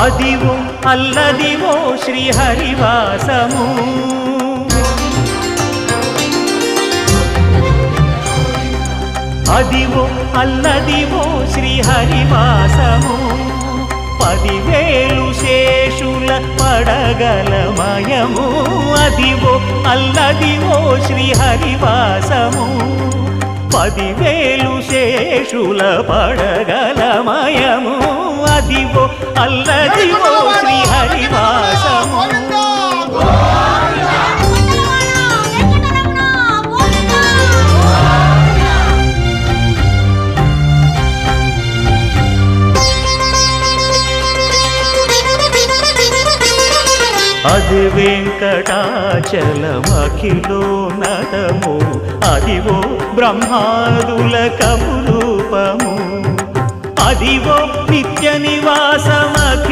అదివో అల్లదివో శ్రీహరివాసము అదివో అల్లదివో శ్రీహరివాసము 10,000 శేషుల పడగలమయము అదివో అల్లదివో శ్రీహరివాసము 10,000 శేషుల పడగలమయము అదివో అల్లదివో శ్రీహరివాసము అది వెంకటాచలమఖిలోన్నతము అదివో బ్రహ్మాదుల కపురూపము అదివో నిత్య నివాసమఖిల